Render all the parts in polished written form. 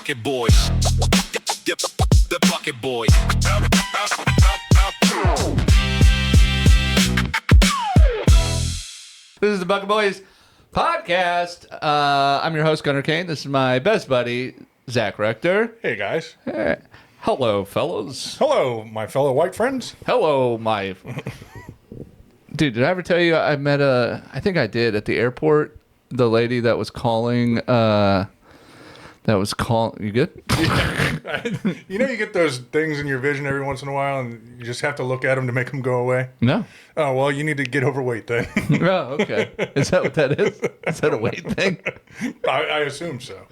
bucket boy. The bucket boy. This is the Bucket Boys podcast. I'm your host, Gunnar Cain. This is my best buddy, Zak Rector. Hey, guys. Hello, fellows. Hello, my fellow white friends. Hello, my... Dude, did I ever tell you I met I think I did, at the airport, the lady that was calling... You good? You know you get those things in your vision every once in a while, and you just have to look at them to make them go away? No. Oh, well, you need to get overweight then. Oh, okay. Is that what that is? Is that a weight thing? I assume so.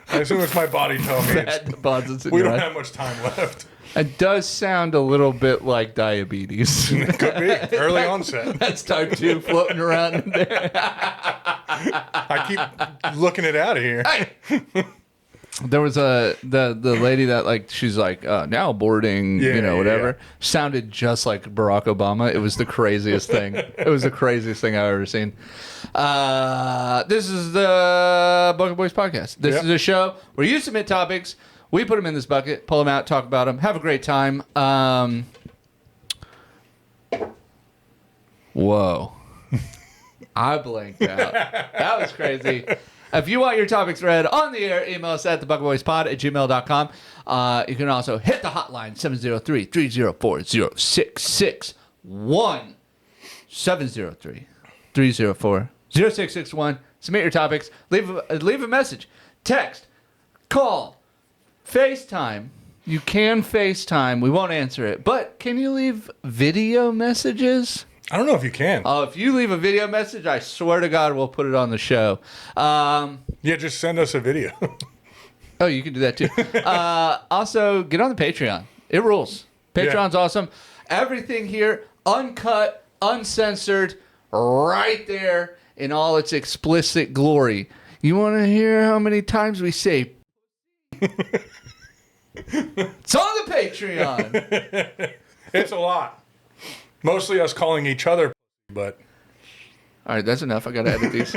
I assume it's my body telling me Fat deposits in we your don't eye. have much time left. It does sound a little bit like diabetes. It could be. Early onset. That's type 2 floating around in there. I keep looking it out of here. There was the lady that, like, she's like, now boarding, whatever. Yeah. Sounded just like Barack Obama. It was the craziest thing. It was the craziest thing I've ever seen. This is the Bucket Boys podcast. This is a show where you submit topics. We put them in this bucket, pull them out, talk about them, have a great time. Whoa. I blanked out. That was crazy. If you want your topics read on the air, email us at thebucketboyspod@gmail.com. You can also hit the hotline, 703-304-0661. 703-304-0661. Submit your topics. Leave a message. Text. Call. FaceTime. You can FaceTime. We won't answer it. But can you leave video messages? I don't know if you can. If you leave a video message, I swear to God, we'll put it on the show. Yeah, just send us a video. Oh, you can do that too. Also, get on the Patreon. It rules. Patreon's awesome. Everything here, uncut, uncensored, right there in all its explicit glory. You want to hear how many times we say... It's on the Patreon. It's a lot. Mostly us calling each other, but... All right, that's enough. I got to edit these.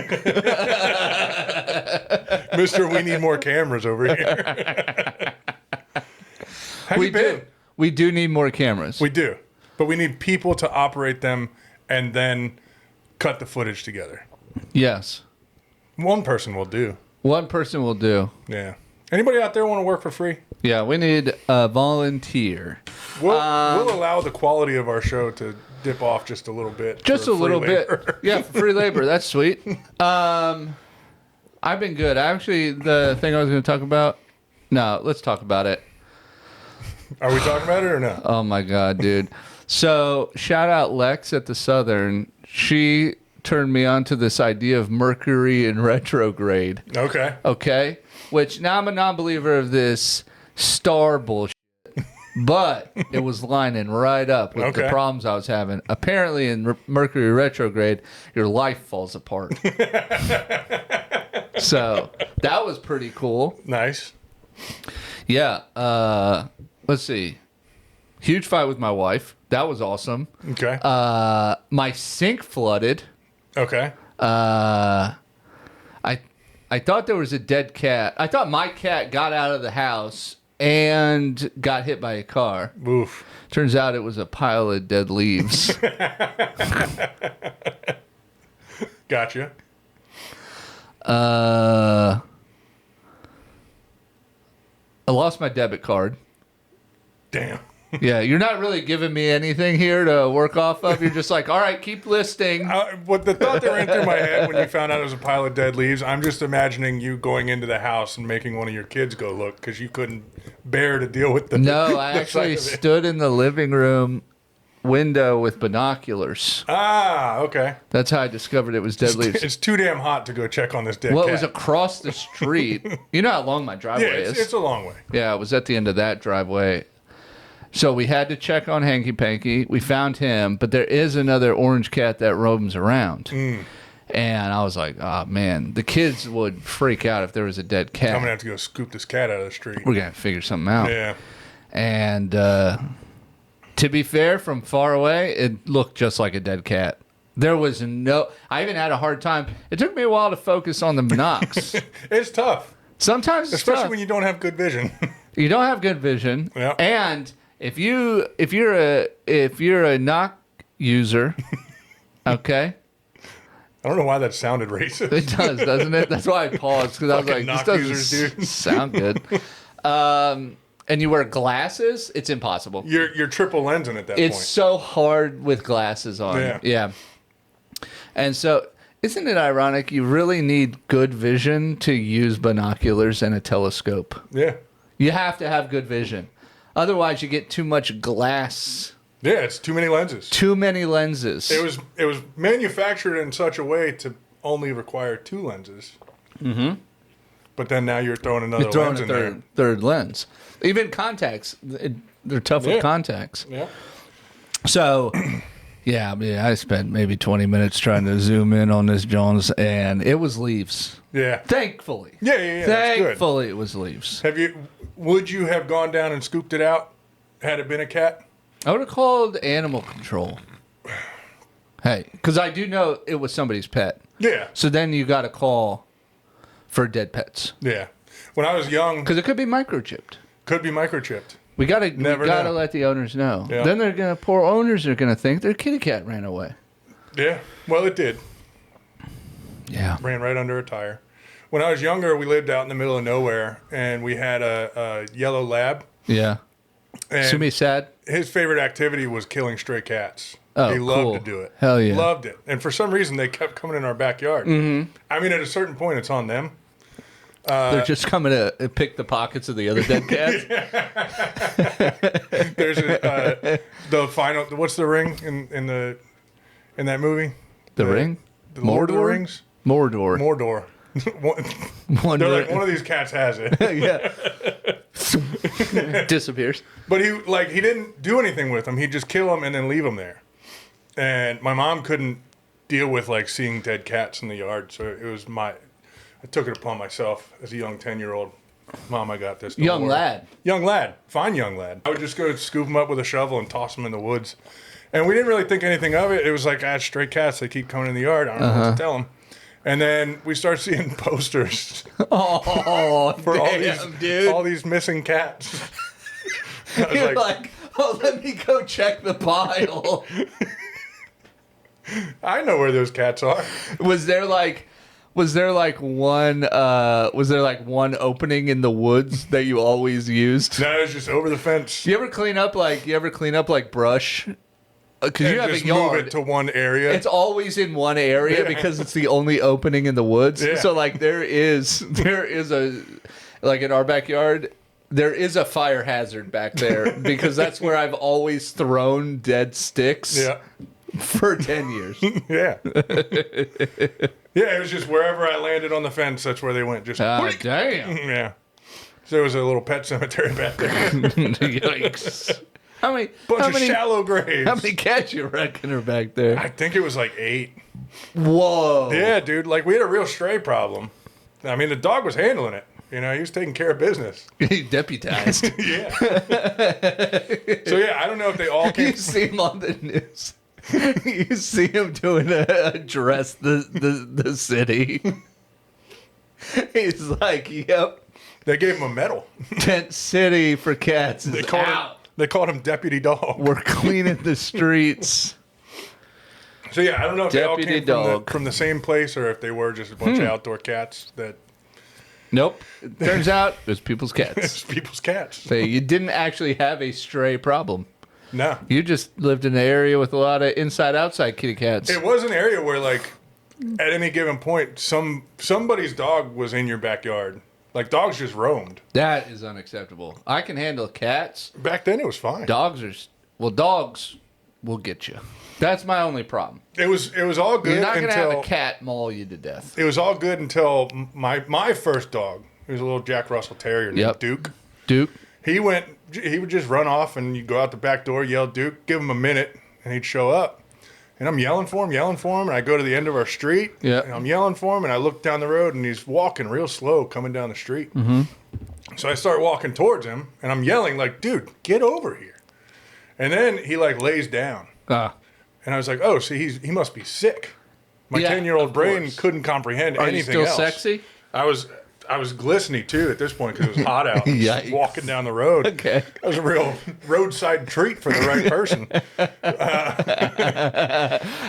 Mister, we need more cameras over here. We do need more cameras. We do. But we need people to operate them and then cut the footage together. Yes. One person will do. One person will do. Yeah. Anybody out there want to work for free? Yeah, we need a volunteer. We'll allow the quality of our show to dip off just a little bit. Just a little bit. Yeah, for free labor. That's sweet. I've been good. Actually, the thing I was going to talk about... No, let's talk about it. Are we talking about it or no? Oh, my God, dude. So, shout out Lex at the Southern. She turned me on to this idea of Mercury in retrograde. Okay. Okay? Which, now I'm a non-believer of this star bullshit. But it was lining right up with the problems I was having. Apparently, in Mercury Retrograde, your life falls apart. So, that was pretty cool. Nice. Yeah. Let's see. Huge fight with my wife. That was awesome. Okay. My sink flooded. Okay. I thought there was a dead cat. I thought my cat got out of the house and got hit by a car. Oof. Turns out it was a pile of dead leaves. Gotcha. I lost my debit card. Damn. Yeah, you're not really giving me anything here to work off of. You're just like, all right, keep listing. What the thought that ran through my head when you found out it was a pile of dead leaves, I'm just imagining you going into the house and making one of your kids go look because you couldn't bear to deal with the... No, I actually stood in the living room window with binoculars. Ah, okay. That's how I discovered it was dead leaves. It's too damn hot to go check on this dead Well, cat. it was across the street. You know how long my driveway is? It's a long way. Yeah, it was at the end of that driveway. So we had to check on Hanky Panky. We found him, but there is another orange cat that roams around. And I was like, oh, man, the kids would freak out if there was a dead cat. I'm going to have to go scoop this cat out of the street. We're going to figure something out. Yeah. And to be fair, from far away, it looked just like a dead cat. There was no... I even had a hard time. It took me a while to focus on the binocs. It's tough. Sometimes it's especially tough. when you don't have good vision. You don't have good vision, Yeah. and if you're a knock user, okay, I don't know why that sounded racist. it does, doesn't it? That's why I paused because I was Fucking like, this knock users, doesn't dude. sound good. And you wear glasses, it's impossible. You're triple lensing at that It's point. so hard with glasses on. Yeah. And so, isn't it ironic? You really need good vision to use binoculars and a telescope. Yeah. You have to have good vision. Otherwise, you get too much glass. Yeah, it's too many lenses. Too many lenses. It was manufactured in such a way to only require 2 lenses. Mm-hmm. But then now you're throwing another You're throwing lens a in third lens. Even contacts, they're tough with contacts. there. Yeah. So, yeah, I spent maybe 20 minutes trying to zoom in on this Jones, and it was leaves. Yeah. Thankfully. Yeah. That's good. Thankfully, it was leaves. Would you have gone down and scooped it out had it been a cat? I would have called animal control. Hey, because I do know it was somebody's pet. Yeah. So then you got to call for dead pets. Yeah. When I was young, Because it could be microchipped. could be microchipped. We gotta Never know. let the owners know. Yeah. Then poor owners are gonna think their kitty cat ran away. Yeah. Well, it did. Yeah. Ran right under a tire. When I was younger, we lived out in the middle of nowhere, and we had a yellow lab. Yeah. And To me, sad. his favorite activity was killing stray cats. Oh, he loved cool. to do it. Hell yeah. Loved it. And for some reason, they kept coming in our backyard. Mm-hmm. I mean, at a certain point, it's on them. They're just coming to pick the pockets of the other dead cats. There's the final. What's the ring in that movie? The ring? The Lord of the Rings. Mordor. Mordor. They're like, one of these cats has it. Yeah. Disappears. But he didn't do anything with them. He'd just kill them and then leave them there. And my mom couldn't deal with seeing dead cats in the yard, so I took it upon myself as a young 10-year-old. Mom, I got this. Young lad. Young lad. Fine young lad. I would just go scoop them up with a shovel and toss them in the woods. And we didn't really think anything of it. It was like, stray cats. They keep coming in the yard. I don't know what to tell them. And then we start seeing posters Oh, for dude. all these missing cats. I was You're like, let me go check the pile. I know where those cats are. Was there one opening in the woods that you always used? No, it's just over the fence. You ever clean up brush? Because And you have a just move yard. it to one area. It's always in one area because it's the only opening in the woods. Yeah. So there is a in our backyard, there is a fire hazard back there because that's where I've always thrown dead sticks Yeah. for 10 years. Yeah. Yeah, it was just wherever I landed on the fence, that's where they went. Just Damn. yeah. So there was a little pet cemetery back there. Yikes. How many Shallow graves. How many cats you reckon are back there? I think it was 8. Whoa. Yeah, dude. We had a real stray problem. I mean, the dog was handling it. He was taking care of business. Deputized. Yeah. So yeah, I don't know if they all came. You see him on the news. You see him doing a address the city. He's like, yep. They gave him a medal. Tent City for cats is out. They called him Deputy Dog. We're cleaning the streets. So yeah, I don't know if they all Deputy came Dog. from the same place or if they were just a bunch of outdoor cats that Nope. It turns out it was people's cats. it's people's cats. So you didn't actually have a stray problem. No. You just lived in an area with a lot of inside-outside kitty cats. It was an area where at any given point somebody's dog was in your backyard. Dogs just roamed. That is unacceptable. I can handle cats. Back then it was fine. Dogs will get you. That's my only problem. It was all good You're not going to have until a cat maul you to death. it was all good until my first dog. He was a little Jack Russell Terrier named Duke. Duke. He would just run off and you go out the back door, yell Duke, give him a minute, and he'd show up. And I'm yelling for him, and I go to the end of our street, and I'm yelling for him, and I look down the road, and he's walking real slow coming down the street. Mm-hmm. So I start walking towards him, and I'm yelling dude, get over here. And then he lays down. And I was like, oh, see, he must be sick. My 10-year-old brain couldn't comprehend anything else. Are you still sexy? I I was glistening too at this point because it was hot out. Yikes. Walking down the road. Okay. That was a real roadside treat for the right person.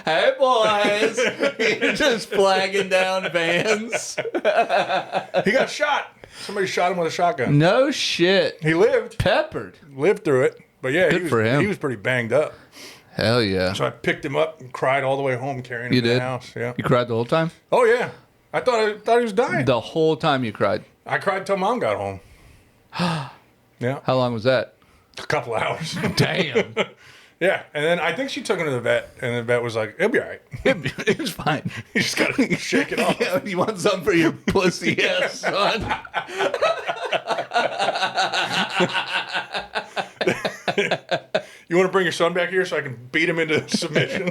Hey, boys. You're just flagging down vans. He got shot. Somebody shot him with a shotgun. No shit. He lived. Peppered. Lived through it. But yeah, Good for him. He was pretty banged up. Hell yeah. So I picked him up and cried all the way home carrying him to the house. Yeah. You cried the whole time? Oh, yeah. I thought he was dying. The whole time you cried? I cried till Mom got home. Yeah. How long was that? A couple hours. Damn. Yeah. And then I think she took him to the vet, and the vet was like, it'll be all right. It was fine. You just got to shake it off. Yeah, you want something for your pussy ass son? You want to bring your son back here so I can beat him into submission?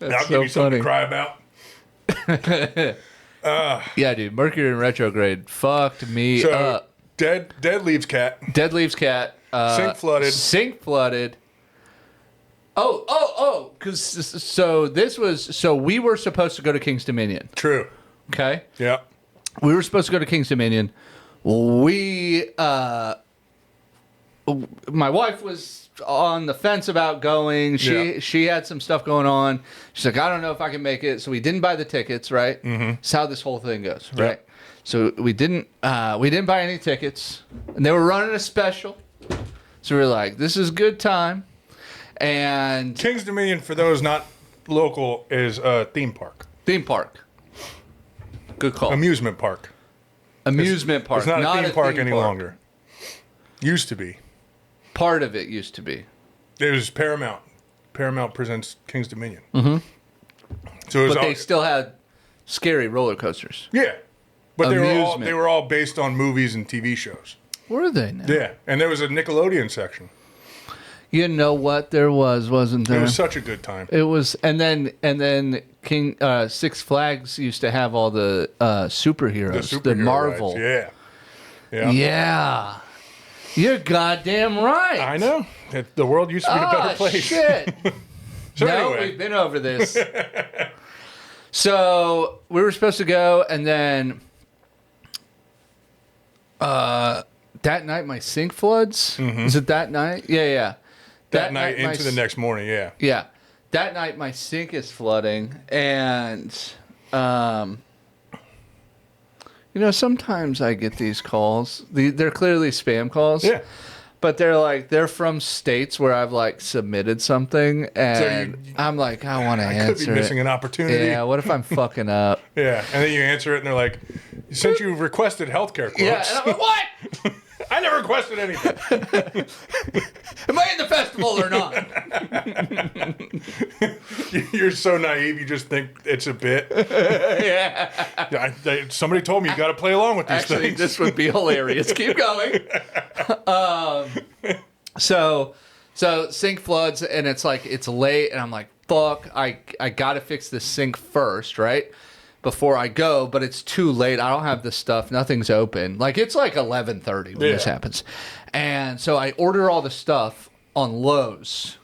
I'll give you something to cry about. Yeah, dude. Mercury Retrograde fucked me up. Dead leaves cat. Dead leaves cat. Sink flooded. Sink flooded. Oh. So we were supposed to go to King's Dominion. True. Okay. Yeah. We were supposed to go to King's Dominion. My wife was on the fence about going. She had some stuff going on. She's like, I don't know if I can make it. So we didn't buy the tickets, right? Mm-hmm. That's how this whole thing goes, right? Yep. So we didn't buy any tickets, and they were running a special. So we were like, this is a good time. And King's Dominion, for those not local, is a theme park. Theme park. Good call. Amusement park. Amusement park. It's not a theme park any longer. Used to be. Part of it used to be. It was Paramount. Paramount presents King's Dominion. Mm-hmm. So but they still had scary roller coasters. Yeah. But they were all based on movies and TV shows. Were they now? Yeah. And there was a Nickelodeon section. You know what there was, wasn't there? It was such a good time. It was, and then Six Flags used to have all the superheroes, the Marvel. Rides. Yeah. Yeah. You're goddamn right. I know. The world used to be a better place. Shit. So no, anyway. we've been over this. So we were supposed to go, and then that night my sink floods. Mm-hmm. Is it that night? Yeah. That night into the next morning, yeah. Yeah. That night my sink is flooding, and sometimes I get these calls. They're clearly spam calls. Yeah. But they're from states where I've submitted something, and I'm like, I want to answer it. Could be missing an opportunity. Yeah, what if I'm fucking up? Yeah, and then you answer it, and they're like, since you requested healthcare quotes. Yeah, and I'm like, what? I never requested anything. Am I in the festival or not? You're so naive, you just think it's a bit. Yeah. Somebody told me you got to play along with these Actually, things. this would be hilarious. Keep going. So sink floods, and it's late, and I'm like, fuck, I got to fix this sink first, right? Before I go, but it's too late. I don't have the stuff. Nothing's open. It's 11:30 when this happens. And so I order all the stuff on Lowe's,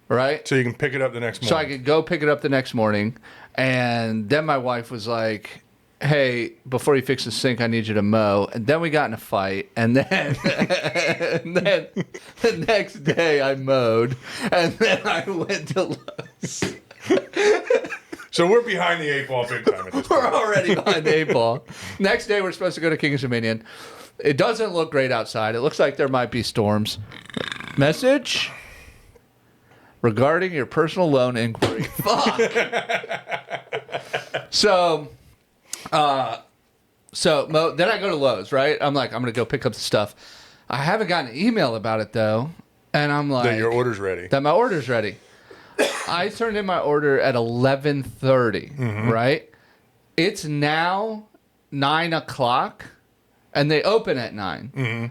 right? So you can pick it up the next morning. So I could go pick it up the next morning. And then my wife was like, hey, before you fix the sink, I need you to mow. And then we got in a fight. And then, the next day I mowed. And then I went to Lowe's. So we're behind the 8 ball big time at this point. We're already behind the 8 ball. Next day, we're supposed to go to King's Dominion. It doesn't look great outside. It looks like there might be storms. Message regarding your personal loan inquiry. Fuck. So then I go to Lowe's, right? I'm like, I'm going to go pick up the stuff. I haven't gotten an email about it, though. And I'm like... That your order's ready. That my order's ready. I turned in my order at 11:30, right? It's now 9 o'clock, and they open at 9. Mm-hmm.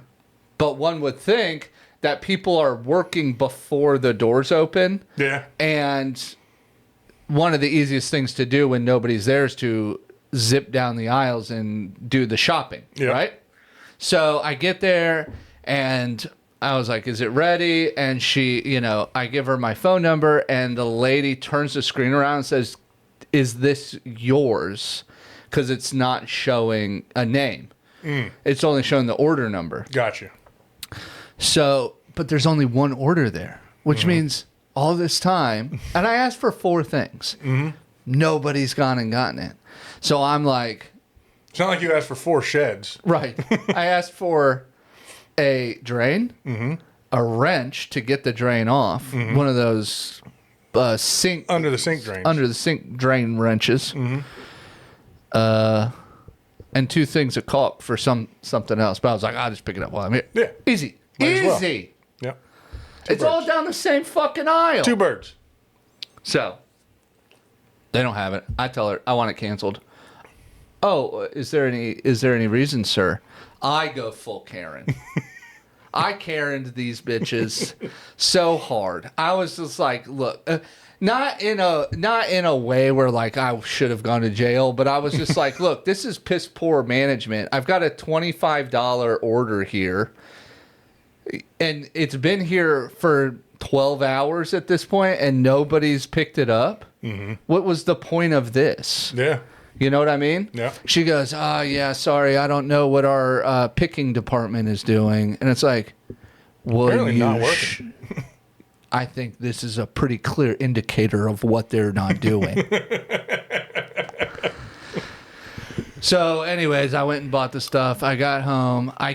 But one would think that people are working before the doors open. Yeah. And one of the easiest things to do when nobody's there is to zip down the aisles and do the shopping, right? So I get there, and I was like, is it ready? And she, I give her my phone number, and the lady turns the screen around and says, is this yours? because it's not showing a name. It's only showing the order number. Gotcha. So, but there's only one order there, which means all this time, and I asked for 4 things. Nobody's gone and gotten it. So I'm like... It's not like you asked for 4 sheds. Right. I asked for a drain, a wrench to get the drain off, one of those sink... Under the sink drains. Under the sink drain wrenches. And 2 things of caulk for something else. But I was like, I'll just pick it up while I'm here. Yeah. Easy. Might as well. Easy. Yep. It's all down the same fucking aisle. 2 birds. So, they don't have it. I tell her, I want it canceled. Oh, is there any reason, sir? I go full Karen. I Karen'd these bitches so hard. I was just like, look, not in a way where like I should have gone to jail, but I was just like, look, this is piss poor management. I've got a $25 order here, and it's been here for 12 hours at this point, and nobody's picked it up. What was the point of this? Yeah. You know what I mean? Yeah. She goes, yeah, sorry, I don't know what our picking department is doing. And it's like, well, Apparently not working. I think this is a pretty clear indicator of what they're not doing. So, anyways, I went and bought the stuff. I got home. I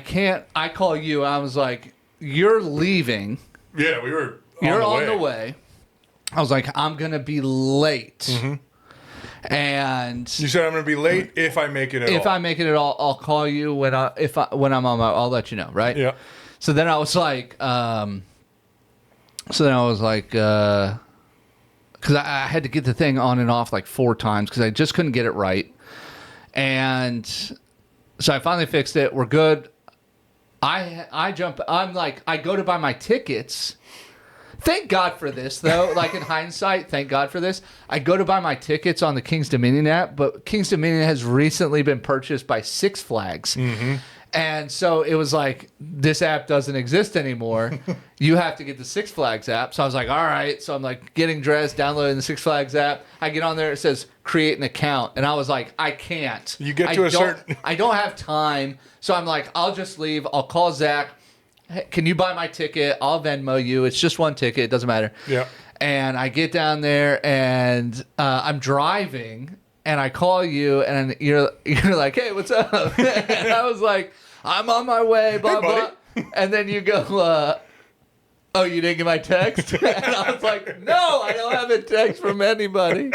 call you. I was like, you're leaving. Yeah, we were You're on the way. I was like, I'm going to be late. And you said I'm going to be late if I make it at all. If I make it at all, I'll call you when I'm on my. I'll let you know, right? Yeah. So then I was like, because I had to get the thing on and off like 4 times because I just couldn't get it right, and so I finally fixed it. We're good. I jump. I'm like, I go to buy my tickets. Thank God for this, though. Like in hindsight, thank God for this. I go to buy my tickets on the King's Dominion app, but King's Dominion has recently been purchased by Six Flags. And so it was like, this app doesn't exist anymore. You have to get the Six Flags app. So I was like, all right. So I'm like getting dressed, downloading the Six Flags app. I get on there. It says create an account. And I was like, I can't. You get to a certain... I don't have time. So I'm like, I'll just leave. I'll call Zach. Hey, can you buy my ticket? I'll Venmo you. It's just 1 ticket. It doesn't matter. Yeah. And I get down there and I'm driving and I call you and you're like, hey, what's up? And I was like, I'm on my way, blah, blah. And then you go, oh, you didn't get my text? And I was like, no, I don't have a text from anybody.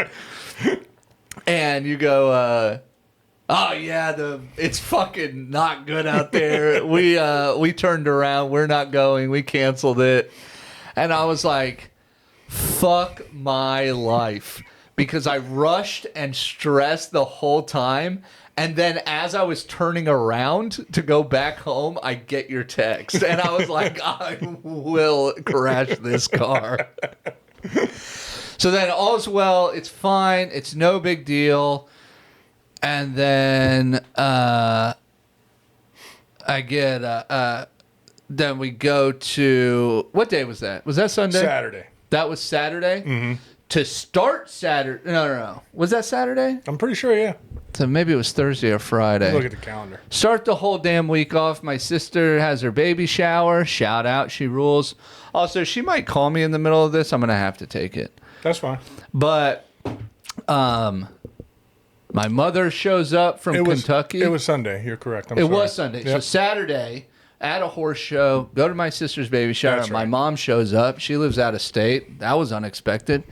And you go, oh yeah, it's fucking not good out there. We turned around. We're not going. We canceled it. And I was like, fuck my life, because I rushed and stressed the whole time. And then as I was turning around to go back home, I get your text. And I was like, I will crash this car. So then all's well. It's fine. It's no big deal. And then I get, then we go to, what day was that? Was that Sunday? Saturday. That was Saturday? To start Saturday. No. Was that Saturday? I'm pretty sure, yeah. So maybe it was Thursday or Friday. Look at the calendar. Start the whole damn week off. My sister has her baby shower. Shout out. She rules. Also, she might call me in the middle of this. I'm going to have to take it. That's fine. But, my mother shows up from Kentucky. It was Sunday. You're correct. It was Sunday. Yep. So Saturday, at a horse show, go to my sister's baby shower. That's right. My mom shows up. She lives out of state. That was unexpected.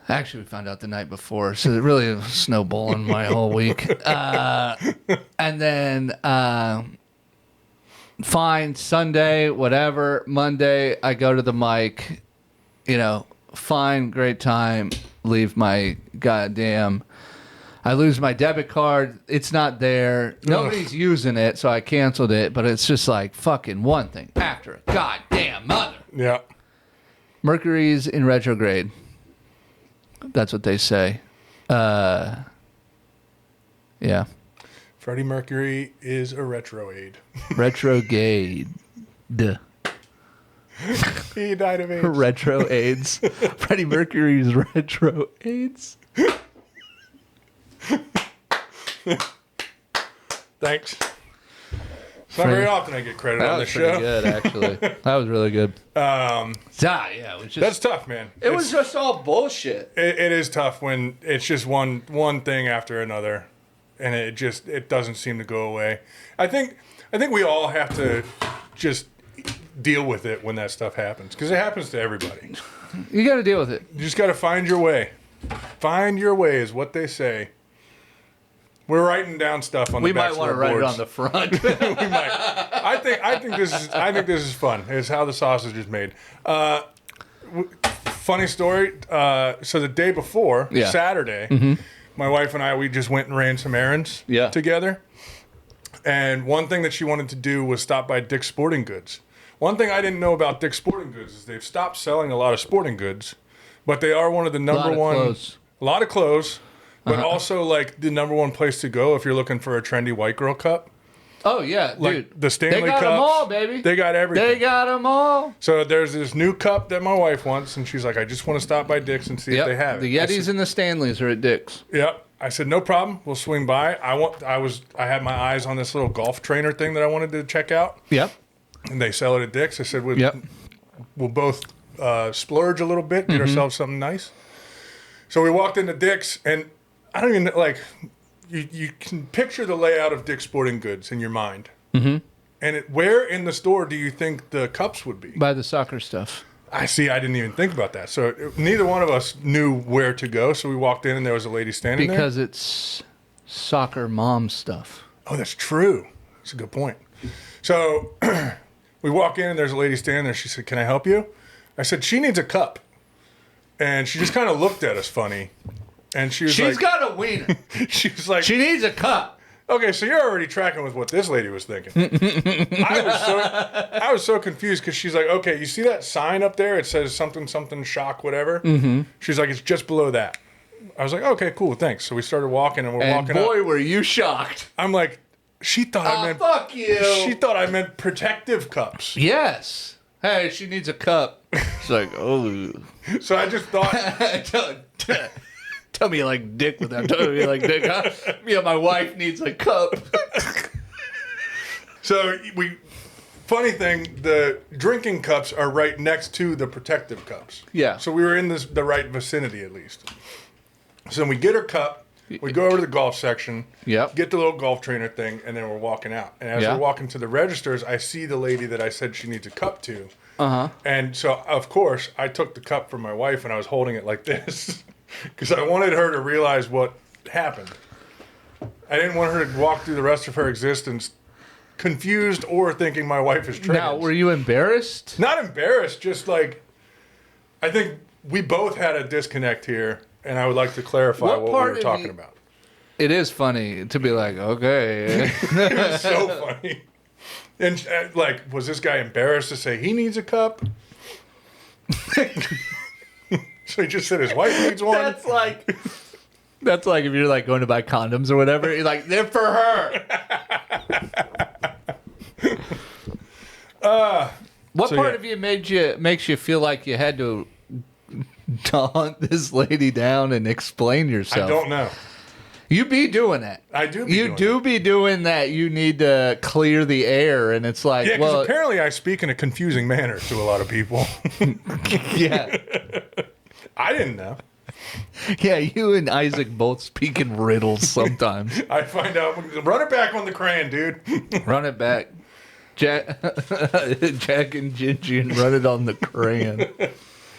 Actually, we found out the night before, so it really was snowballing my whole week. And then, fine, Sunday, whatever. Monday, I go to the mic. Fine, great time. Leave my goddamn... I lose my debit card. It's not there. Nobody's using it, so I canceled it. But it's just like fucking one thing after a goddamn mother. Yeah. Mercury's in retrograde. That's what they say. Yeah. Freddie Mercury is a retrograde. Retrograde. He died of AIDS. Retro AIDS. Freddie Mercury's retro AIDS. Thanks. It's not very often I get credit on this show. That was pretty good, actually. That was really good. Yeah, it was just, That's tough, man. It was just all bullshit. It is tough when it's just one thing after another, and it doesn't seem to go away. I think we all have to just deal with it when that stuff happens, because it happens to everybody. You got to deal with it. You just got to find your way. Find your way is what they say. We're writing down stuff on the backs of our boards. We might want to write it on the front. We might. I think this is fun. It's how the sausage is made. Funny story. So the day before, Saturday, my wife and we just went and ran some errands together. And one thing that she wanted to do was stop by Dick's Sporting Goods. One thing I didn't know about Dick's Sporting Goods is they've stopped selling a lot of sporting goods, but they are one of the number one. A lot of clothes. But also, like, the number one place to go if you're looking for a trendy white girl cup. Oh, yeah, like dude. The Stanley Cups. They got them all, baby. They got everything. They got them all. So there's this new cup that my wife wants, and she's like, I just want to stop by Dick's and see if they have it. The Yetis and the Stanleys are at Dick's. Yep. I said, no problem. We'll swing by. I had my eyes on this little golf trainer thing that I wanted to check out. Yep. And they sell it at Dick's. I said, we'll both splurge a little bit, get ourselves something nice. So we walked into Dick's, and I don't even, like, you can picture the layout of Dick's Sporting Goods in your mind. Mm-hmm. And where in the store do you think the cups would be? By the soccer stuff. I didn't even think about that. So neither one of us knew where to go. So we walked in, and there was a lady standing there. Because it's soccer mom stuff. Oh, that's true. That's a good point. So we walk in, and there's a lady standing there. She said, can I help you? I said, she needs a cup. And she just kind of looked at us funny. And she's got a wiener. She was like, she needs a cup. Okay, so you're already tracking with what this lady was thinking. I was so confused because she's like, okay, you see that sign up there? It says something shock whatever. Mm-hmm. She's like, it's just below that. I was like, okay, cool, thanks. So we started walking, and we're walking up. Boy, were you shocked! I'm like, she thought I meant fuck you. She thought I meant protective cups. Yes. Hey, she needs a cup. It's like, oh. So I just thought. Tell me you like dick without telling me you like dick, huh? Yeah, my wife needs a cup. So funny thing, the drinking cups are right next to the protective cups. Yeah. So we were in the right vicinity at least. So we get her cup, we go over to the golf section, get the little golf trainer thing, and then we're walking out. And as we're walking to the registers, I see the lady that I said she needs a cup to. Uh-huh. And so, of course, I took the cup from my wife, and I was holding it like this. Because I wanted her to realize what happened. I didn't want her to walk through the rest of her existence confused or thinking my wife is trans. Now, were you embarrassed? Not embarrassed, just like, I think we both had a disconnect here, and I would like to clarify what we were talking about. It is funny to be like, okay. It was so funny. And, like, was this guy embarrassed to say he needs a cup? So he just said his wife needs one. That's like if you're like going to buy condoms or whatever. You're like, they're for her. What part of you makes you feel like you had to hunt this lady down and explain yourself? I don't know. You be doing that. I do. Be doing that. You need to clear the air, and it's like, because apparently I speak in a confusing manner to a lot of people. Yeah. I didn't know. Yeah, you and Isaac both speak in riddles sometimes. I find out. Run it back on the crayon, dude. Run it back. Jack and Gingy, and run it on the crayon.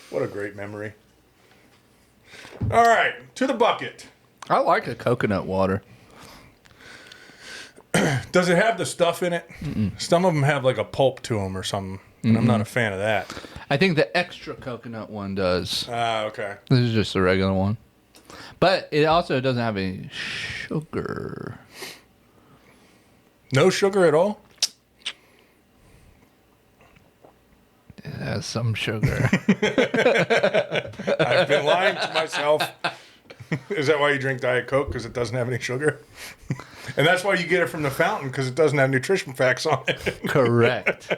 What a great memory. All right, to the bucket. I like a coconut water. Does it have the stuff in it? Mm-mm. Some of them have like a pulp to them or something. And I'm not a fan of that. I think the extra coconut one does. Okay. This is just a regular one. But it also doesn't have any sugar. No sugar at all? It has some sugar. I've been lying to myself. Is that why you drink Diet Coke? Because it doesn't have any sugar? And that's why you get it from the fountain, because it doesn't have nutrition facts on it. Correct.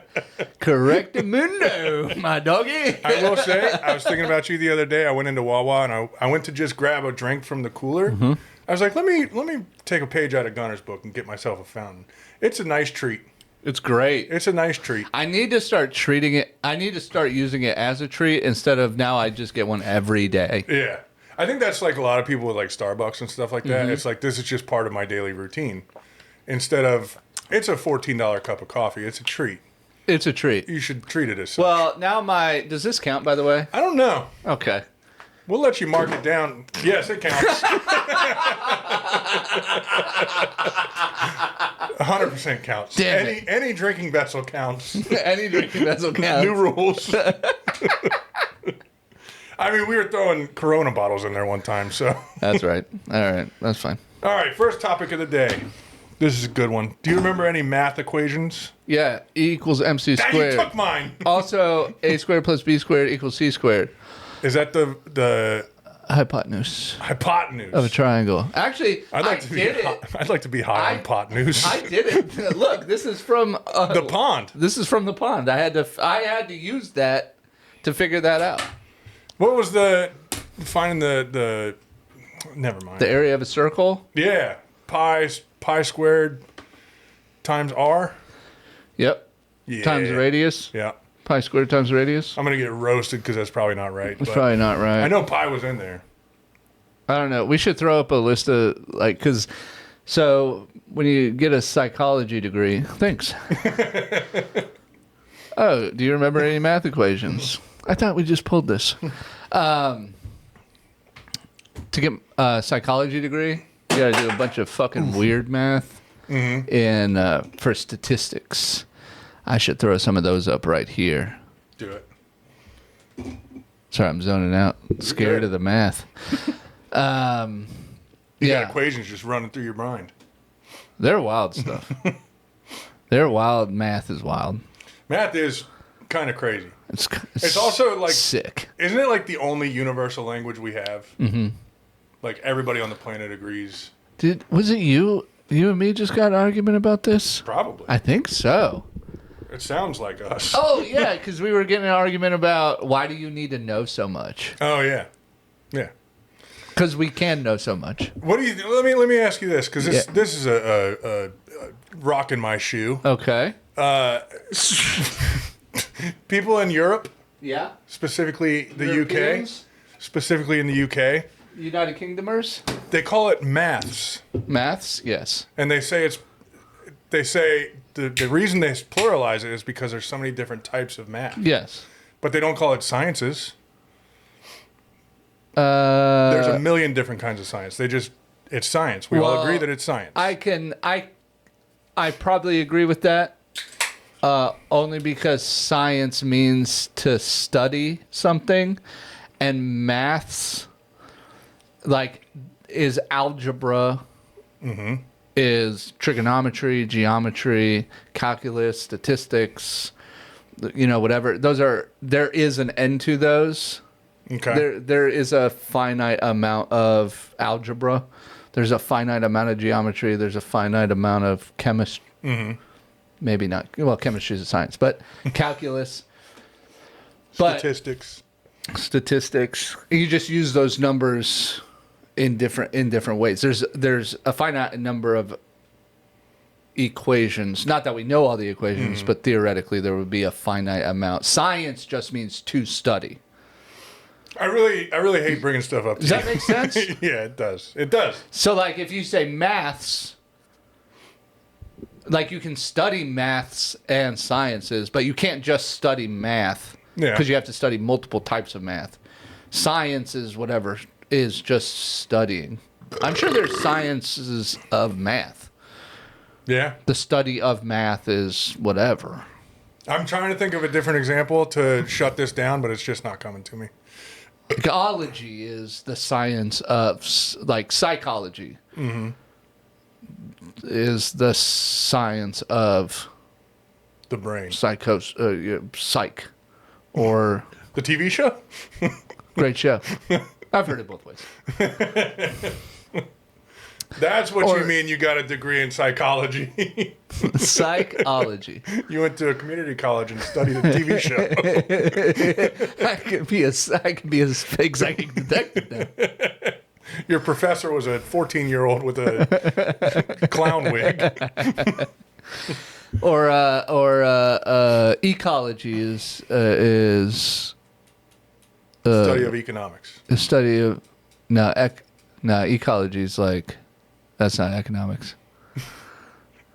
Correctamundo, my doggy. I will say, I was thinking about you the other day. I went into Wawa, and I went to just grab a drink from the cooler. Mm-hmm. I was like, let me take a page out of Gunnar's book and get myself a fountain. It's a nice treat. It's great. It's a nice treat. I need to start treating it. I need to start using it as a treat instead of now I just get one every day. Yeah. I think that's like a lot of people with like Starbucks and stuff like that. Mm-hmm. It's like, this is just part of my daily routine. Instead of, it's a $14 cup of coffee. It's a treat. It's a treat. You should treat it as such. Well, now does this count, by the way? I don't know. Okay. We'll let you mark it down. Yes, it counts. 100% counts. Damn it. Any drinking vessel counts. Any drinking vessel counts. New rules. I mean, we were throwing Corona bottles in there one time, so. That's right. All right. That's fine. All right, first topic of the day. This is a good one. Do you remember any math equations? Yeah. E equals MC Dad, squared. you took mine. Also, A squared plus B squared equals C squared. Is that the Hypotenuse hypotenuse of a triangle. Actually, I'd like to be high on hypotenuse. I did it. Look, this is from the pond. This is from the pond. I had to use that to figure that out. What was finding the never mind. The area of a circle? Yeah. Pi squared times r. Yep. Yeah. Times the radius. Yeah. Pi squared times the radius. I'm gonna get roasted because that's probably not right. That's probably not right. I know pi was in there. I don't know. We should throw up a list of so when you get a psychology degree, thanks. Oh, do you remember any math equations? I thought we just pulled this. To get a psychology degree, you got to do a bunch of fucking weird math. Mm-hmm. And for statistics, I should throw some of those up right here. Do it. Sorry, I'm zoning out. Scared of the math. You got equations just running through your mind. They're wild stuff. They're wild. Math is wild. Math is kind of crazy. It's also like sick. Isn't it like the only universal language we have? Mm-hmm. Like everybody on the planet agrees. Was it you? You and me just got an argument about this? Probably. I think so. It sounds like us. Oh yeah, because we were getting an argument about why do you need to know so much? Oh yeah, yeah. Because we can know so much. What do you? Let me ask you this, because this is a rock in my shoe. Okay. People in Europe, Yeah. Specifically the Europeans? UK, specifically in the UK, United Kingdomers. they call it maths, Maths. Yes. and they say the reason they pluralize it is because there's so many different types of math. Yes. But they don't call it sciences. There's There's a million different kinds of science. It's science. We all agree that it's science. I probably agree with that. Only because science means to study something, and maths, is algebra, is trigonometry, geometry, calculus, statistics, whatever. There is an end to those. Okay. There is a finite amount of algebra. There's a finite amount of geometry. There's a finite amount of chemistry. Mm-hmm. Maybe not. Well, chemistry is a science, but calculus. Statistics. You just use those numbers in different ways. There's a finite number of equations. Not that we know all the equations, but theoretically there would be a finite amount. Science just means to study. I really hate bringing stuff up. Does that make sense? Yeah, it does. It does. So, if you say maths, you can study maths and sciences, but you can't just study math because you have to study multiple types of math. Science is whatever is just studying. I'm sure there's sciences of math. Yeah. The study of math is whatever. I'm trying to think of a different example to shut this down, but it's just not coming to me. Ecology is the science of, psychology is the science of the brain. psych, or the TV show? Great show. I've heard it both ways. That's what you mean you got a degree in psychology. Psychology. You went to a community college and studied a TV show. I could be a fake psychic detective now. Your professor was a 14-year-old with a clown wig. Or ecology is Study of economics. a study of ecology is like that's not economics.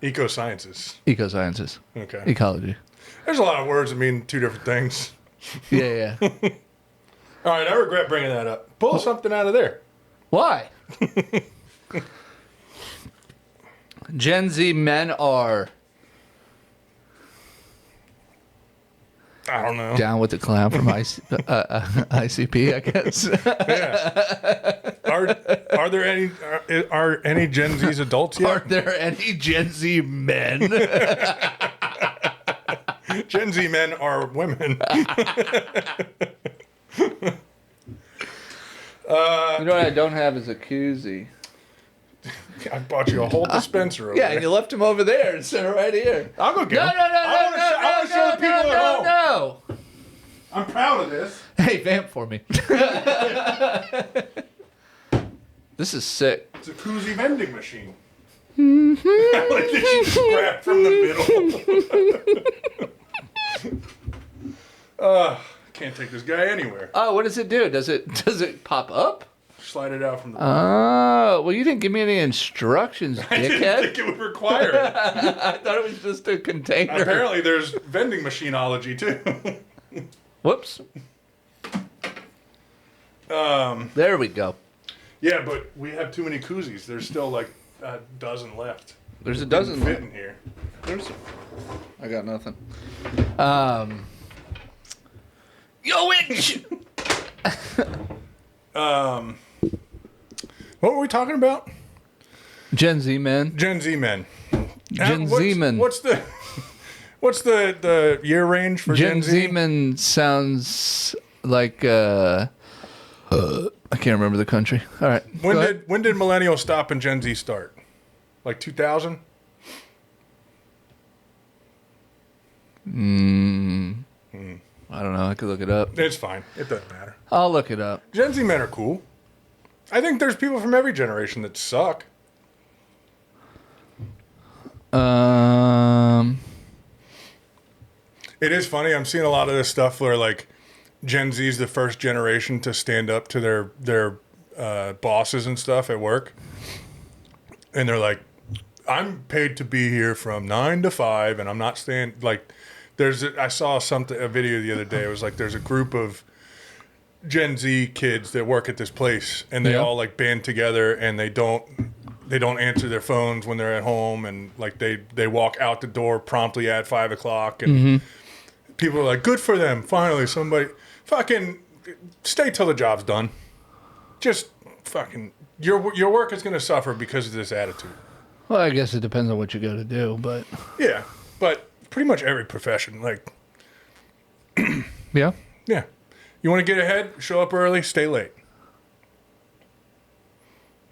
Ecosciences. Ecosciences. Okay. Ecology. There's a lot of words that mean two different things. Yeah. All right, I regret bringing that up. Pull something out of there. Why? Gen Z men are I don't know. down with the clown from ICP, I guess. Yeah. Are there any Gen Z's adults yet? Are there any Gen Z men? Gen Z men are women. You know what I don't have is a koozie. I bought you a whole dispenser over Yeah, there. and you left him over there instead of right here. I'll go get No, him. no, no, I wanna show the people at home. no. I'm proud of this. Hey, vamp for me. This is sick. It's a koozie vending machine. I like that you just grabbed from the middle. Can't take this guy anywhere. Oh, what does it do? Does it pop up? Slide it out from the Oh, well, you didn't give me any instructions, I didn't dickhead. think it would require it. I thought it was just a container. Apparently there's vending machineology too. Whoops. There we go. Yeah, but we have too many koozies. There's still like a dozen left. There's a dozen Didn't fit left. in here. I got nothing. Yo, itch! What were we talking about? Gen Z men. Gen Z men. Gen Z men. What's the year range for Gen Z? Gen Z men sounds like I can't remember the country. All right. When go ahead. did millennials stop and Gen Z start? Like 2000? I don't know. I could look it up. It's fine. It doesn't matter. I'll look it up. Gen Z men are cool. I think there's people from every generation that suck. It is funny. I'm seeing a lot of this stuff where like Gen Z is the first generation to stand up to their bosses and stuff at work, and they're like, "I'm paid to be here from 9 to 5, and I'm not staying." Like, I saw a video the other day. It was like there's a group of Gen Z kids that work at this place, and they all like band together, and they don't answer their phones when they're at home, and like they walk out the door promptly at 5 o'clock, and people are like, good for them, finally somebody fucking stay till the job's done. Just fucking your work is going to suffer because of this attitude. Well, I guess it depends on what you go to do, but Yeah, but pretty much every profession, like, yeah. yeah, you want to get ahead, show up early, stay late.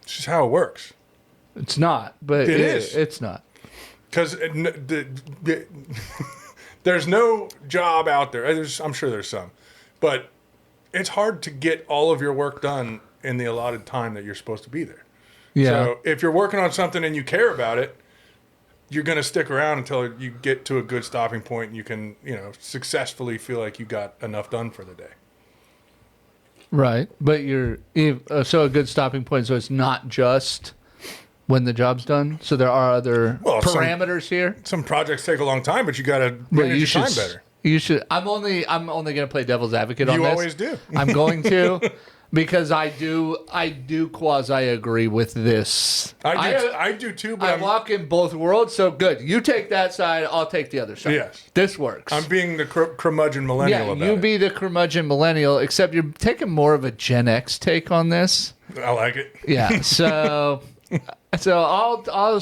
It's just how it works. It's not, but It is. It's not. Because there's no job out there. I'm sure there's some. But it's hard to get all of your work done in the allotted time that you're supposed to be there. Yeah. So if you're working on something and you care about it, you're going to stick around until you get to a good stopping point and you can, successfully feel like you got enough done for the day. Right. But so a good stopping point. So it's not just when the job's done. So there are other parameters here. Some projects take a long time, but you got to manage your time better. You should. I'm only going to play devil's advocate on this. You always do. I'm going to, because I do quasi agree with this. I do too. But I walk in both worlds. So good. You take that side. I'll take the other side. Yes. This works. I'm being the curmudgeon millennial about you it. be the curmudgeon millennial, except you're taking more of a Gen X take on this. I like it. Yeah. So I'll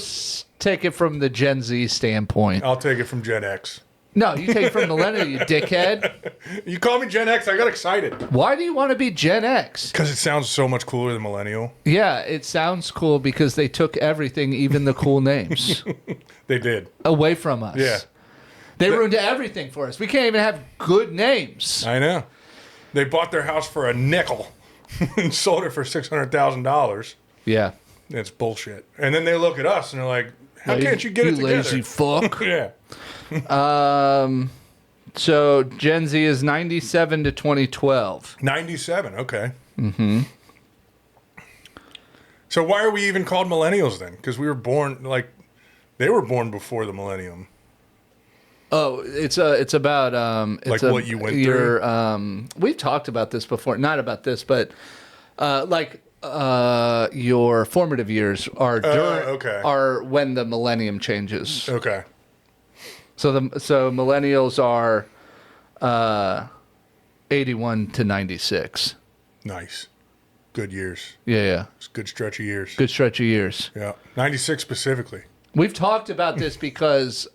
take it from the Gen Z standpoint. I'll take it from Gen X. No, you take it from millennial, you dickhead. You call me Gen X, I got excited. Why do you want to be Gen X? Because it sounds so much cooler than millennial. Yeah, it sounds cool because they took everything, even the cool names, They did. away from us. Yeah. They ruined everything for us. We can't even have good names. I know. They bought their house for a nickel. and sold it for $600,000. Yeah. It's bullshit. And then they look at us and they're like, how can't you get it together? lazy fuck. Yeah. So Gen Z is 97 to 2012. 97, okay. Mm-hmm. So why are we even called millennials then? Because we were born, like, they were born before the millennium. Oh, it's about Like what you went through? We've talked about this before. Not about this, but your formative years are are when the millennium changes. Okay. So millennials are 81 to 96. Nice. Good years. Yeah. It's a good stretch of years. Good stretch of years. Yeah. 96 specifically. We've talked about this because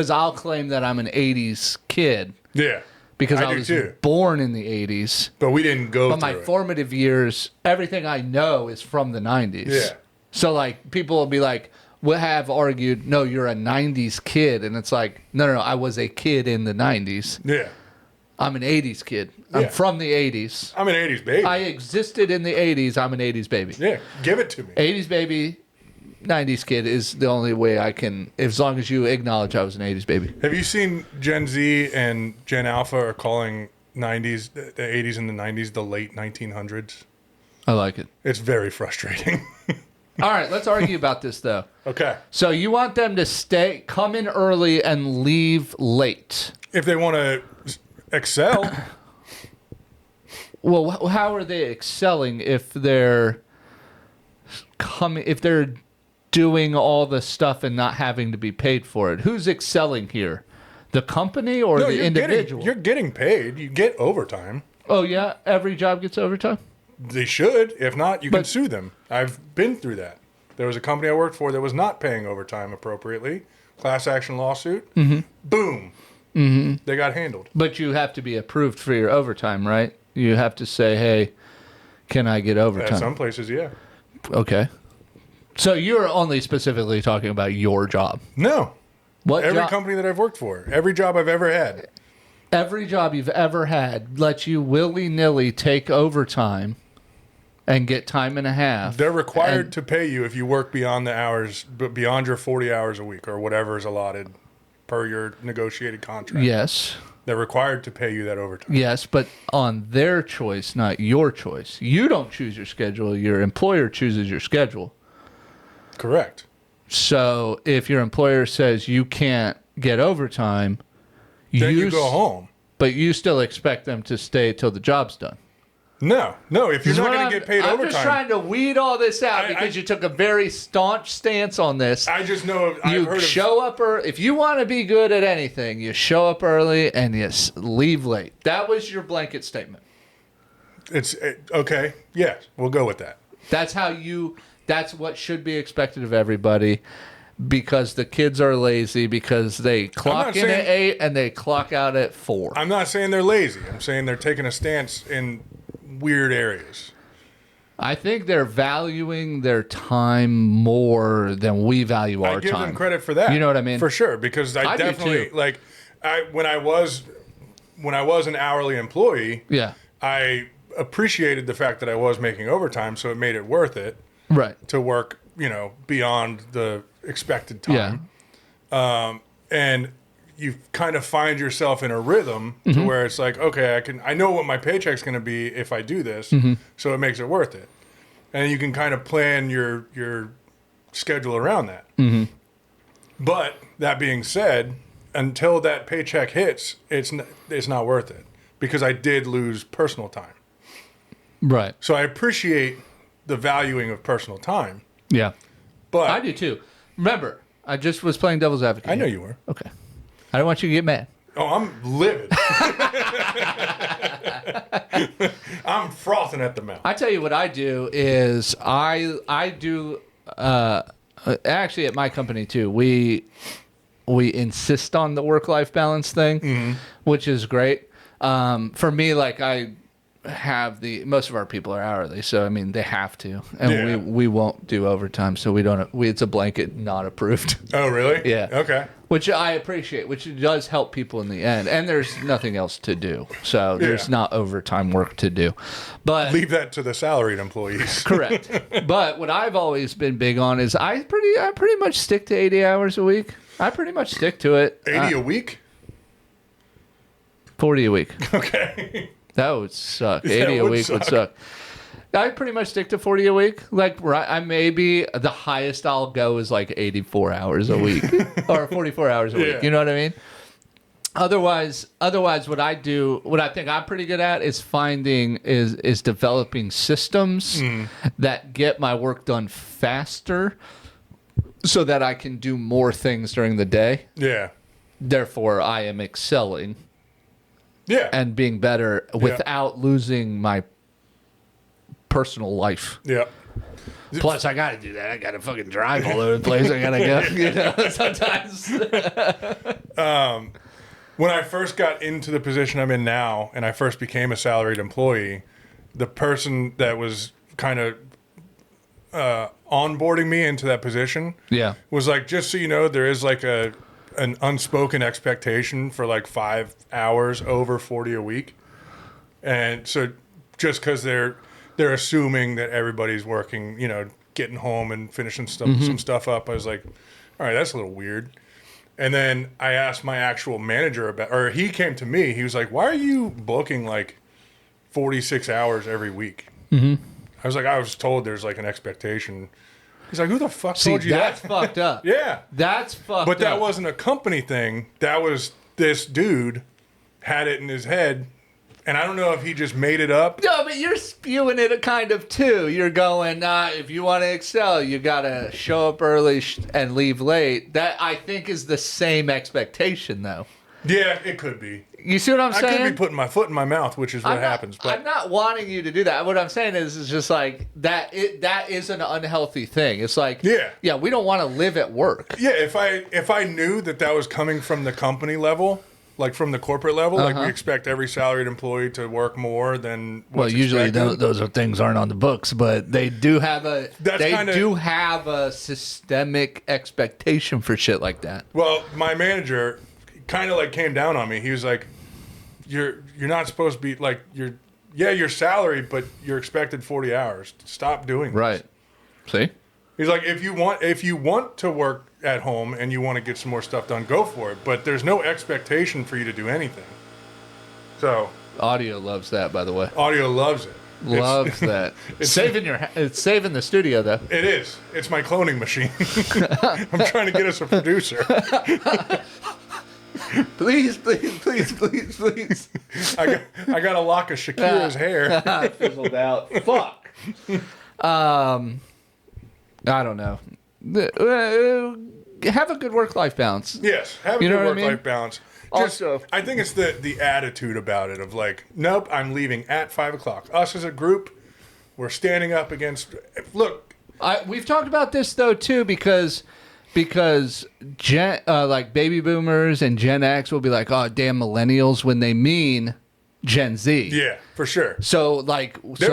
I'll claim that I'm an 80s kid. Yeah. Because I do was too. born in the 80s. But we didn't go But through my it. formative years, everything I know is from the 90s. Yeah. So, like, people will be like, will have argued, no, you're a 90s kid. And it's like, no, I was a kid in the 90s. Yeah. I'm an 80s kid. I'm Yeah. from the 80s. I'm an 80s baby. I existed in the 80s. I'm an 80s baby. Yeah. Give it to me. 80s baby, 90s kid is the only way I can, as long as you acknowledge I was an 80s baby. Have you seen Gen Z and Gen Alpha are calling the 80s and the 90s the late 1900s? I like it. It's very frustrating. All right, let's argue about this, though. Okay. So you want them to come in early and leave late. If they want to excel. Well, how are they excelling if they're doing all the stuff and not having to be paid for it? Who's excelling here? The company or the individual? You're getting paid. You get overtime. Oh, yeah? Every job gets overtime? They should. If not, you can sue them. I've been through that. There was a company I worked for that was not paying overtime appropriately. Class action lawsuit. Mm-hmm. Boom. Mm-hmm. They got handled. But you have to be approved for your overtime, right? You have to say, hey, can I get overtime? At some places, yeah. Okay. So you're only specifically talking about your job? No. Every job? company that I've worked for. Every job I've ever had. Every job you've ever had lets you willy-nilly take overtime and get time and a half. They're required to pay you if you work beyond the hours, but beyond your 40 hours a week or whatever is allotted per your negotiated contract. Yes. They're required to pay you that overtime. Yes, but on their choice, not your choice. You don't choose your schedule. Your employer chooses your schedule. Correct. So if your employer says you can't get overtime, then you go home. But you still expect them to stay till the job's done. No. If you're not going to get paid overtime. I'm just trying to weed all this out because you took a very staunch stance on this. I just know you show up early. If you want to be good at anything, you show up early and you leave late. That was your blanket statement. Okay. Yes, we'll go with that. That's what should be expected of everybody. Because the kids are lazy because they clock in at 8 and they clock out at 4. I'm not saying they're lazy. I'm saying they're taking a stance in weird areas. I think they're valuing their time more than we value our time. I give them credit for that. You know what I mean? For sure, because I definitely like when I was an hourly employee, yeah, I appreciated the fact that I was making overtime, so it made it worth it. Right. To work, beyond the expected time. Yeah. And you kind of find yourself in a rhythm to where it's like, okay, I know what my paycheck's going to be if I do this, so it makes it worth it. And you can kind of plan your schedule around that. Mm-hmm. But that being said, until that paycheck hits, it's not worth it because I did lose personal time. Right. So I appreciate the valuing of personal time. Yeah. But I do too. Remember, I just was playing devil's advocate. I know you were. Okay. I don't want you to get mad. Oh, I'm livid. I'm frothing at the mouth. I tell you what I do is I do actually at my company too. We insist on the work-life balance thing, which is great. For me, like have most of our people are hourly, so I mean they have to, and we won't do overtime, so we don't. It's a blanket not approved. Oh, really? Yeah. Okay. Which I appreciate, which does help people in the end, and there's nothing else to do, so there's not overtime work to do. But leave that to the salaried employees. Correct. But what I've always been big on is I pretty much stick to 80 hours a week. I pretty much stick to it. 80 a week? 40 a week. Okay. That would suck. 80 a week would suck. I pretty much stick to 40 a week. Like, I maybe the highest I'll go is like 84 hours a week or 44 hours a week. You know what I mean? Otherwise, what I think I'm pretty good at is is developing systems that get my work done faster so that I can do more things during the day. Yeah. Therefore, I am excelling. Yeah. And being better without losing my personal life. Yeah. Plus, I got to do that. I got to fucking drive all over the place. I got to go, sometimes. When I first got into the position I'm in now, and I first became a salaried employee, the person that was kind of onboarding me into that position was like, just so you know, there is like an unspoken expectation for like 5 hours over 40 a week. And so just because they're assuming that everybody's working, getting home and finishing some stuff up, I was like, all right, that's a little weird. And then I asked my actual manager or he came to me. He was like, why are you booking like 46 hours every week? I was like, I was told there's like an expectation. He's like, who the fuck told you that? That's fucked up. Yeah. That's fucked up. But that wasn't a company thing. That was this dude had it in his head. And I don't know if he just made it up. No, but you're spewing it kind of too. You're going, if you want to excel, you got to show up early and leave late. That, I think, is the same expectation, though. Yeah, it could be. You see what I'm saying? I could be putting my foot in my mouth, which is what happens. But I'm not wanting you to do that. What I'm saying is just like that is an unhealthy thing. It's like, we don't want to live at work. Yeah, if I knew that was coming from the company level, like from the corporate level, like we expect every salaried employee to work more than what's usually expected. those are things aren't on the books, but they do have a systemic expectation for shit like that. Well, my manager kind of like came down on me. He was like, "You're not supposed to be like you're salaried, but you're expected 40 hours. Stop doing this." Right. See? He's like, if you want to work at home and you want to get some more stuff done, go for it. But there's no expectation for you to do anything. So audio loves that, by the way. Audio loves it. Loves that. It's saving the studio, though. It is. It's my cloning machine. I'm trying to get us a producer. Please. I got a lock of Shakira's hair. Fizzled out. Fuck. I don't know. Have a good work-life balance. Yes, have a good work-life balance. Also, I think it's the attitude about it of like, nope, I'm leaving at 5 o'clock. Us as a group, we're standing up against. Look, we've talked about this though too because like baby boomers and Gen X will be like, oh damn millennials, when they mean Gen Z. Yeah, for sure. So they're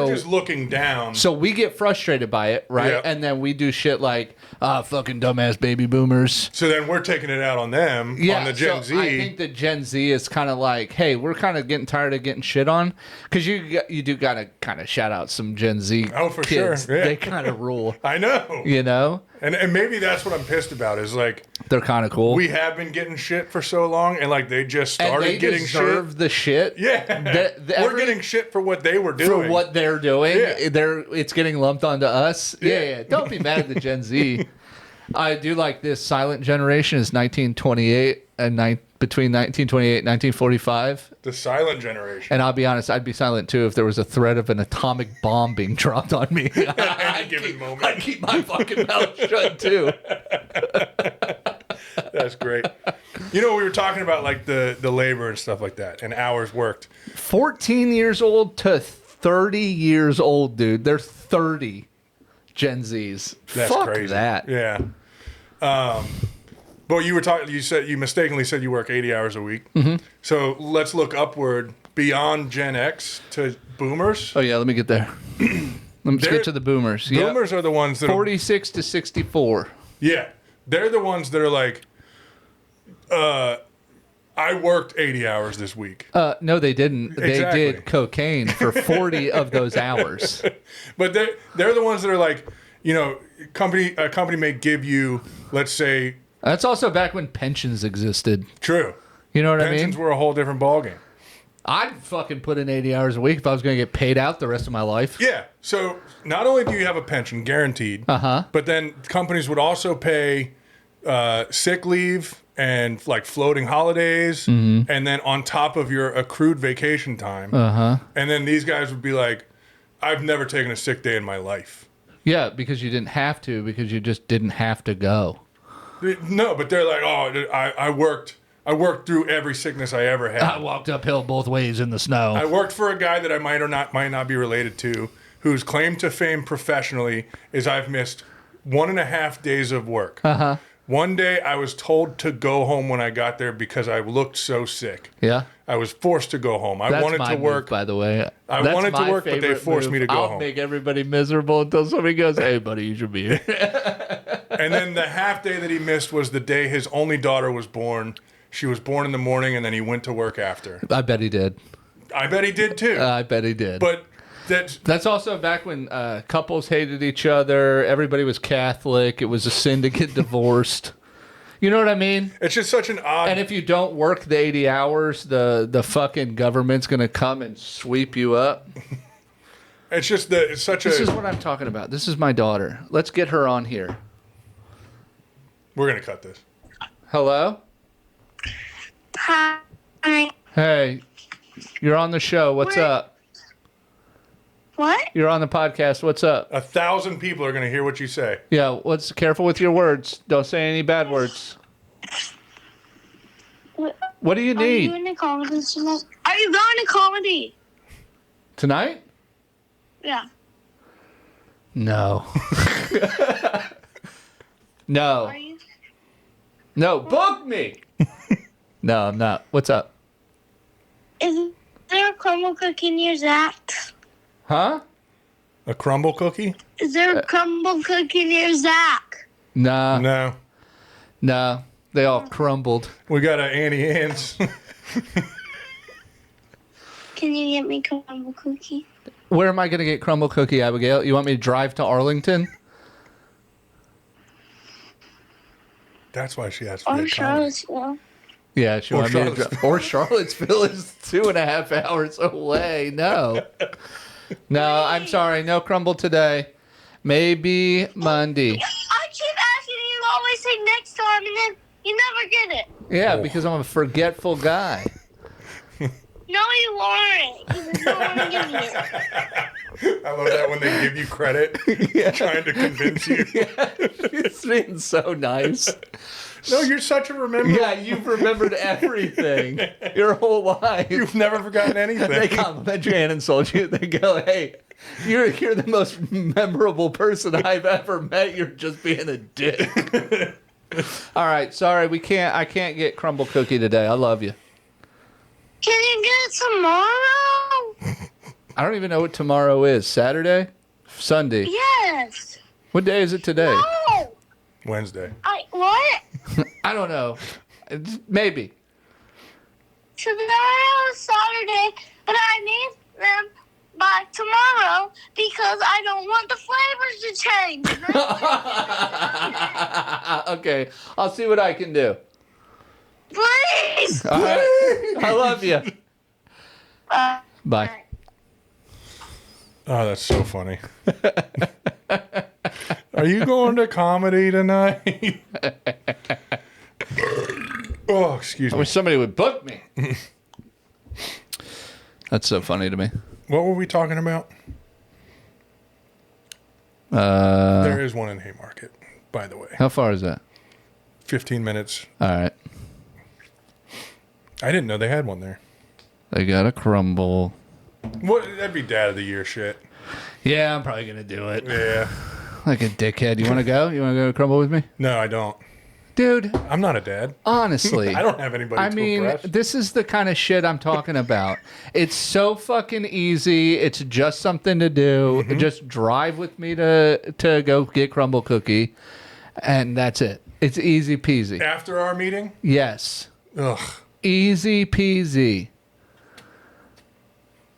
just looking down. So we get frustrated by it, right? Yep. And then we do shit like, fucking dumbass baby boomers. So then we're taking it out on them, on the Gen Z. I think the Gen Z is kind of like, hey, we're kind of getting tired of getting shit on, because you do gotta kind of shout out some Gen Z. Oh, for kids. sure. Yeah. They kind of rule. I know. You know. And maybe that's what I'm pissed about is like they're kind of cool. We have been getting shit for so long, and like they just started and they getting deserve shit. The shit. Yeah, we're getting shit for what they were doing. For what they're doing, yeah. It's getting lumped onto us. Yeah. Don't be mad at the Gen Z. I do like this silent generation is 1928 and between 1928 and 1945. The silent generation. And I'll be honest, I'd be silent too if there was a threat of an atomic bomb being dropped on me. At any given moment. I'd keep my fucking mouth shut too. That's great. We were talking about like the labor and stuff like that and hours worked. 14 years old to 30 years old, dude. They're 30 Gen Zs. That's Fuck crazy. That. Yeah. But you were talking. You mistakenly said you work 80 hours a week. Mm-hmm. So let's look upward beyond Gen X to boomers. Oh, yeah, let me get there. Let's get to the boomers. Boomers are the ones that 46 to 64. Yeah. They're the ones that are like, I worked 80 hours this week. No, they didn't. Exactly. They did cocaine for 40 of those hours. But they're the ones that are like, you know, a company may give you, let's say. That's also back when pensions existed. True. You know what I mean? Pensions were a whole different ballgame. I'd fucking put in 80 hours a week if I was going to get paid out the rest of my life. Yeah. So not only do you have a pension guaranteed, but then companies would also pay sick leave and like floating holidays, and then on top of your accrued vacation time. And then these guys would be like, I've never taken a sick day in my life. Yeah, because you didn't have to, because you just didn't have to go. No, but they're like, oh, I worked through every sickness I ever had. I walked uphill both ways in the snow. I worked for a guy that I might not be related to, whose claim to fame professionally is I've missed 1.5 days of work. One day I was told to go home when I got there because I looked so sick. Yeah. I was forced to go home. I wanted to work. Move, by the way. I wanted to work, but they forced me to go home. I'll make everybody miserable until somebody goes, hey, buddy, you should be here. And then the half day that he missed was the day his only daughter was born. She was born in the morning, and then he went to work after. I bet he did. I bet he did, too. I bet he did. But that's also back when couples hated each other. Everybody was Catholic. It was a sin to get divorced. You know what I mean? It's just such an odd... And if you don't work the 80 hours, the fucking government's going to come and sweep you up. It's just that it's such This is what I'm talking about. This is my daughter. Let's get her on here. We're going to cut this. Hello? Hi. Hey, you're on the show. What's up? What? You're on the podcast. What's up? 1,000 people are going to hear what you say. Yeah, careful with your words. Don't say any bad words. What do you need? Are you doing a comedy tonight? Are you going to comedy? Tonight? Yeah. No. No. Are you? No, book me. No, I'm not. What's up? Is there a crumble cookie near Zach? Huh? A crumble cookie? Is there a crumble cookie near Zach? Nah. No. They all crumbled. We got an Annie Ann's. Can you get me crumble cookie? Where am I going to get crumble cookie, Abigail? You want me to drive to Arlington? That's why she asked for Or the comedy. Charlottesville? Yeah, she wants me to drive. Or Charlottesville is 2.5 hours away. No. No, I'm sorry. No crumble today. Maybe Monday. I keep asking you, you always say next time, and then you never get it. Yeah, because I'm a forgetful guy. No, you aren't. You just don't want to give me it. I love that when they give you credit, trying to convince you. Yeah, it's been so nice. No, you're such a remember. Yeah, you've remembered everything your whole life. You've never forgotten anything. They compliment you and insult you. They go, hey, you're the most memorable person I've ever met. You're just being a dick. All right, sorry, I can't get crumble cookie today. I love you. Can you get it tomorrow? I don't even know what tomorrow is. Saturday? Sunday? Yes. What day is it today? No. Wednesday. What? I don't know. Maybe. Tomorrow is Saturday, but I need them by tomorrow because I don't want the flavors to change. Okay, I'll see what I can do. Please. All right. I love you. Bye. Oh, that's so funny. Are you going to comedy tonight? Oh, excuse I me. wish somebody would book me. That's so funny to me. What were we talking about? Uh, There is one in Haymarket, by the way. How far is that? 15 minutes. All right. I didn't know they had one there. They got a crumble. What? That'd be Dad of the Year shit. Yeah, I'm probably going to do it. Yeah. Like a dickhead. You want to go? You want to go to crumble with me? No, I don't. Dude, I'm not a dad. honestly. I don't have anybody to impress. This is the kind of shit I'm talking about. It's so fucking easy. It's just something to do. Just drive with me to go get Crumble Cookie, and that's it. It's easy peasy. After our meeting? Yes. Ugh. Easy peasy.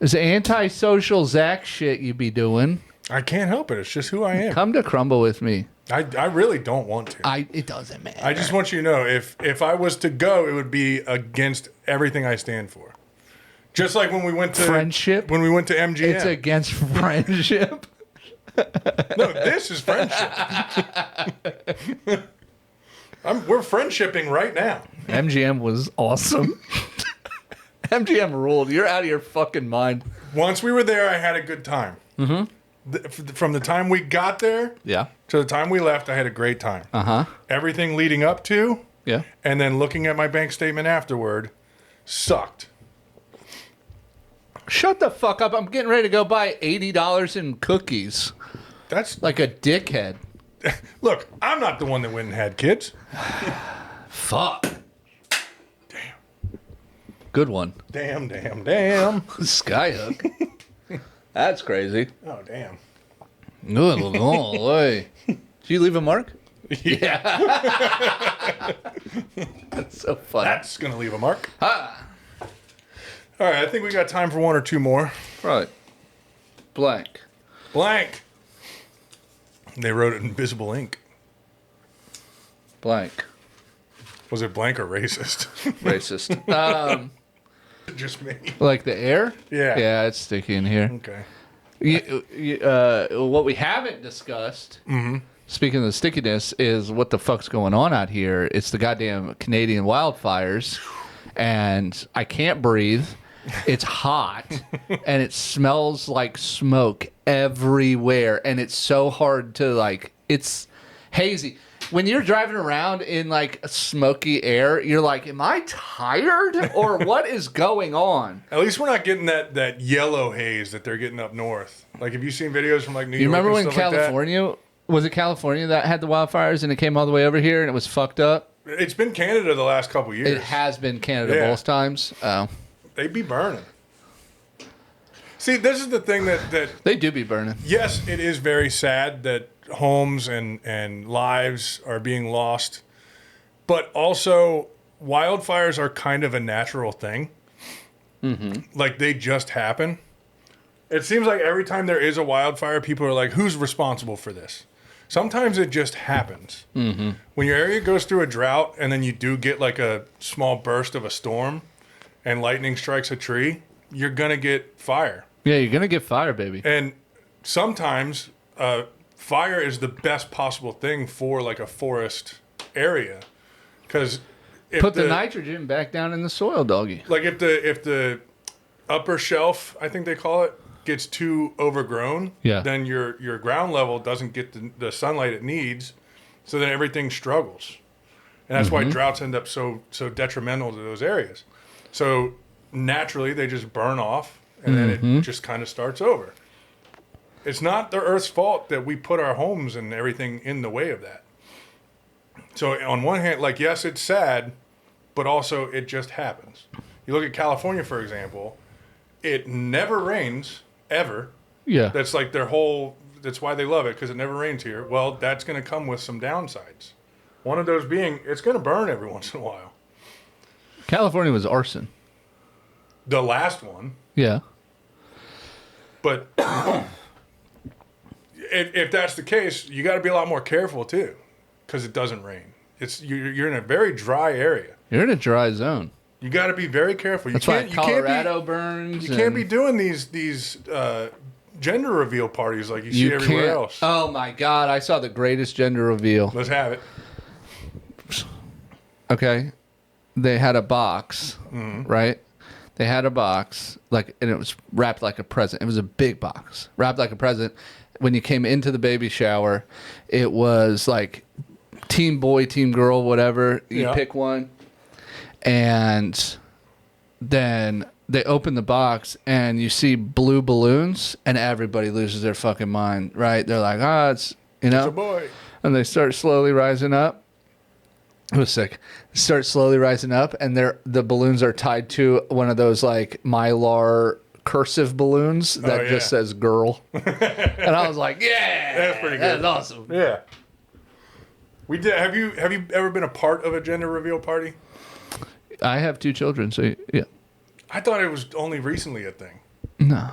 This antisocial Zach shit you be doing. I can't help it. It's just who I am. Come to Crumble with me. I really don't want to. It doesn't matter. I just want you to know, if I was to go, it would be against everything I stand for. Just like when we went to friendship. When we went to MGM, it's against friendship. No, this is friendship. We're friendshipping right now. MGM was awesome. MGM ruled. You're out of your fucking mind. Once we were there, I had a good time. From the time we got there, Yeah. to the time we left, I had a great time. Everything leading up to, Yeah. and then looking at my bank statement afterward, sucked. Shut the fuck up. I'm getting ready to go buy $80 in cookies. That's Like a dickhead. Look, I'm not the one that went and had kids. Fuck. Damn. Good one. Damn. Skyhook. That's crazy. Oh, damn. Good boy. Did you leave a mark? Yeah. That's so funny. That's going to leave a mark. All right, I think we got time for one or two more. Right. Blank. They wrote it in invisible ink. Blank. Was it blank or racist? Racist. Just me. Like the air? Yeah. Yeah, it's sticky in here. Okay. What we haven't discussed, speaking of the stickiness, is what the fuck's going on out here. It's the goddamn Canadian wildfires, and I can't breathe. It's hot, and it smells like smoke everywhere, and it's so hard to, like, it's hazy. When you're driving around in, like, smoky air, you're like, am I tired? Or what is going on? At least we're not getting that yellow haze that they're getting up north. Like, have you seen videos from, like, New York? You remember when and stuff California, was it California that had the wildfires and it came all the way over here and it was fucked up? like that? It's been Canada the last couple years. It has been Canada Yeah. both times. Oh. They be burning. See, this is the thing that They do be burning. yes, it is very sad that homes and lives are being lost, but also wildfires are kind of a natural thing. Like, they just happen. It seems like every time there is a wildfire, people are like, who's responsible for this? Sometimes it just happens. When your area goes through a drought and then you do get like a small burst of a storm and lightning strikes a tree, you're going to get fire. Yeah, you're going to get fire, baby. And sometimes fire is the best possible thing for like a forest area, because Put the nitrogen back down in the soil, doggy. like if the upper shelf, I think they call it, gets too overgrown, Yeah. then your ground level doesn't get the sunlight it needs, so then everything struggles, and that's why droughts end up so detrimental to those areas. So naturally they just burn off, and then it just kind of starts over. It's not the Earth's fault that we put our homes and everything in the way of that. So on one hand, like, yes, it's sad, but also it just happens. You look at California, for example, it never rains, ever. Yeah. That's like that's why they love it, because it never rains here. Well, that's going to come with some downsides. One of those being, it's going to burn every once in a while. California was arson. The last one. Yeah. But if that's the case, you got to be a lot more careful too, because it doesn't rain. You're in a very dry area. You're in a dry zone. You got to be very careful. That's why Colorado burns. You can't be doing these gender reveal parties like you see everywhere else. Oh my God! I saw the greatest gender reveal. Let's have it. Okay, they had a box, right? They had a box, like, and it was wrapped like a present. It was a big box, wrapped like a present. When you came into the baby shower, it was like team boy, team girl, whatever. You pick one. And then they open the box and you see blue balloons and everybody loses their fucking mind, right? They're like, it's, It's a boy. and they start slowly rising up. It was sick. Start slowly rising up, and the balloons are tied to one of those like Mylar cursive balloons that just says "girl," and I was like, "Yeah, that's pretty good. That's awesome." Yeah, we did. Have you ever been a part of a gender reveal party? I have 2 children, so yeah. I thought it was only recently a thing. No.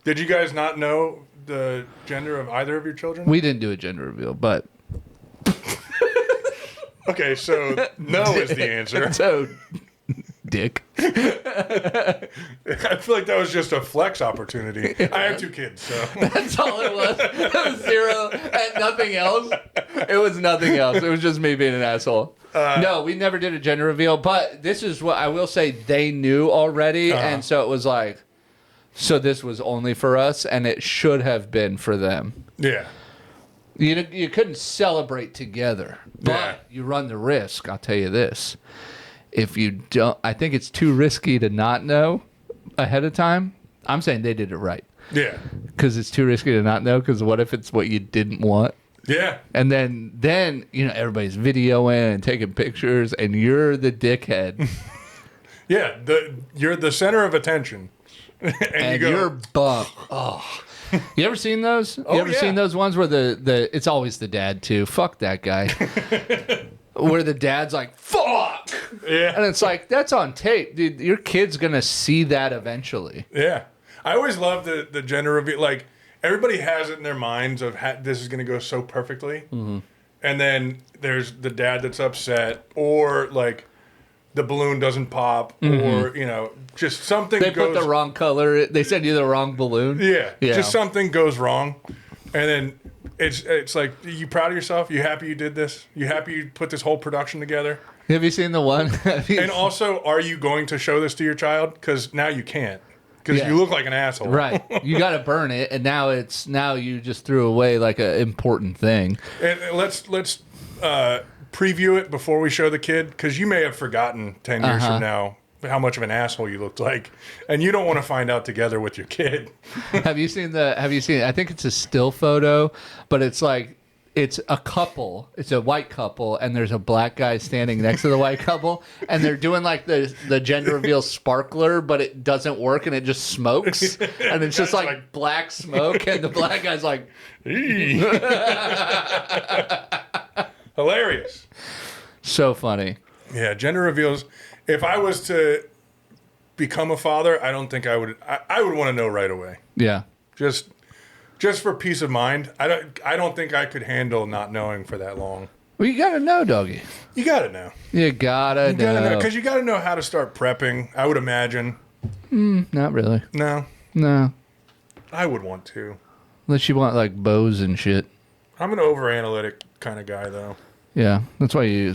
Did you guys not know the gender of either of your children? We didn't do a gender reveal, but okay, so no is the answer. So, dick. I feel like that was just a flex opportunity. I have 2 kids, so That's all it was. It was 0 and nothing else. It was nothing else. It was just me being an asshole. No, we never did a gender reveal, but this is what I will say. They knew already, and so it was like, so this was only for us, and it should have been for them. yeah. You couldn't celebrate together, but Yeah. you run the risk. I'll tell you this. If you don't, I think it's too risky to not know ahead of time. I'm saying they did it right. Yeah. Because it's too risky to not know, because what if it's what you didn't want? Yeah. And then everybody's videoing and taking pictures, and you're the dickhead. Yeah. You're the center of attention. and you're bummed. Oh. You ever seen those? You ever seen those ones where the it's always the dad too. Fuck that guy. Where the dad's like, fuck. Yeah. And it's like, that's on tape. Dude, your kid's gonna see that eventually. Yeah. I always love the gender reveal. Like, everybody has it in their minds of this is going to go so perfectly. Mm-hmm. And then there's the dad that's upset, or like the balloon doesn't pop, or, just something They goes... put the wrong color. They send you the wrong balloon. Yeah. Just something goes wrong. And then it's like, are you proud of yourself? You happy you did this? You happy you put this whole production together? Have you seen the one? And also, are you going to show this to your child? Because now you can't. Because you look like an asshole. Right. You got to burn it, and now you just threw away like an important thing. And let's preview it before we show the kid, because you may have forgotten 10 years from now how much of an asshole you looked like, and you don't want to find out together with your kid. Have you seen I think it's a still photo, but it's like, it's a couple. It's a white couple, and there's a black guy standing next to the white couple, and they're doing like the gender reveal sparkler, but it doesn't work, and it just smokes, and it's just like black smoke, and the black guy's like, hilarious. So funny. Yeah, gender reveals. If I was to become a father, I don't think I would. I would want to know right away. Yeah. Just for peace of mind. I don't think I could handle not knowing for that long. Well, you gotta know, doggy. You gotta know. You gotta know. Because you gotta know how to start prepping, I would imagine. Not really. No. I would want to. Unless you want like bows and shit. I'm an over-analytic kind of guy, though. Yeah, that's why you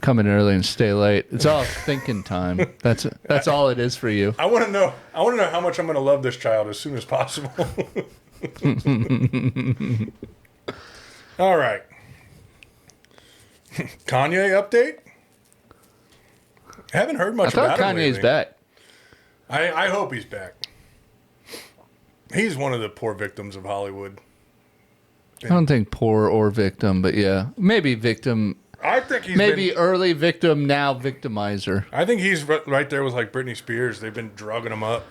come in early and stay late. It's all thinking time. That's all it is for you. I want to know how much I'm going to love this child as soon as possible. All right. Kanye update? I haven't heard much about him Kanye's lately. back. I hope he's back. He's one of the poor victims of Hollywood. I don't think poor or victim, but yeah, maybe victim. I think he's early victim, now victimizer. I think he's right there with like Britney Spears. They've been drugging him up.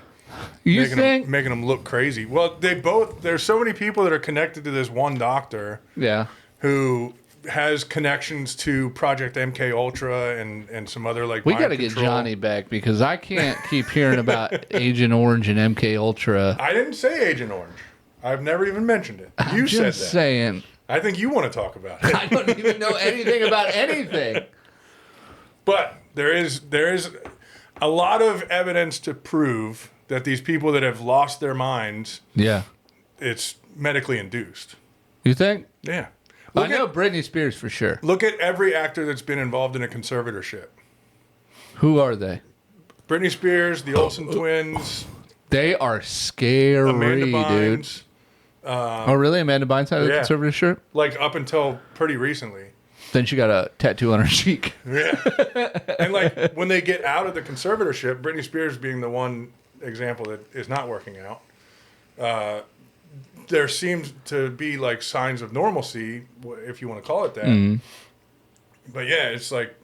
You think? Making them look crazy. Well, there's so many people that are connected to this one doctor. Yeah. Who has connections to Project MK Ultra and some other like. We got to get Johnny back, because I can't keep hearing about Agent Orange and MK Ultra. I didn't say Agent Orange. I've never even mentioned it. You said that. Just saying. I think you want to talk about it. I don't even know anything about anything. But there is a lot of evidence to prove that these people that have lost their minds, it's medically induced. You think? Yeah. I know Britney Spears for sure. Look at every actor that's been involved in a conservatorship. Who are they? Britney Spears, the Olsen twins. They are scary, Amanda dude. Bynes. Oh, really? Amanda Bynes had a conservatorship? Like, up until pretty recently. Then she got a tattoo on her cheek. Yeah. And, like, when they get out of the conservatorship, Britney Spears being the one example that is not working out, there seems to be, like, signs of normalcy, if you want to call it that. But yeah, it's like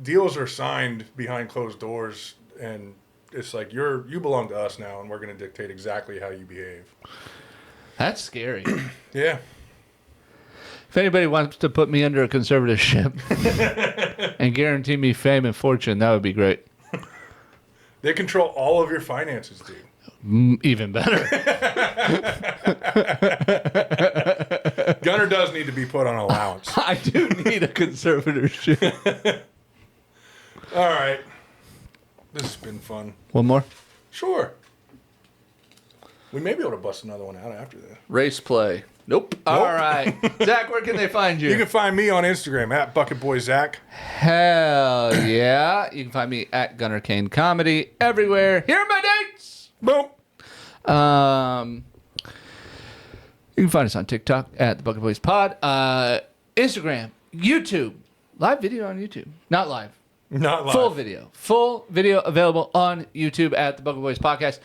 deals are signed behind closed doors, and it's like you belong to us now, and we're going to dictate exactly how you behave. That's scary. Yeah. If anybody wants to put me under a conservatorship and guarantee me fame and fortune, that would be great. They control all of your finances, dude. Even better. Gunnar does need to be put on allowance. I do need a conservatorship. All right. This has been fun. One more? Sure. We may be able to bust another one out after this. Race play. Nope. All right. Zach, where can they find you? You can find me on Instagram at BucketBoyZach. Hell yeah. You can find me at Gunnar Cain Comedy everywhere. Here are my dates. Boom. You can find us on TikTok at the Bucket Boys Pod. Instagram, YouTube. Live video on YouTube. Not live. Not live. Full video. Full video available on YouTube at the Bucket Boys Podcast.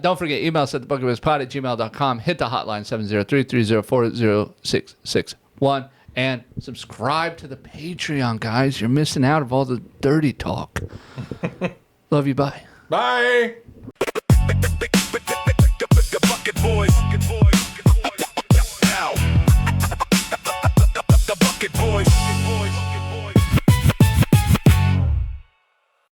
Don't forget, email us at thebucketboyspod@gmail.com. Hit the hotline 703-304-0661. And subscribe to the Patreon, guys. You're missing out of all the dirty talk. Love you. Bye. Bye. The Bucket Boys. Now. The Bucket Boys.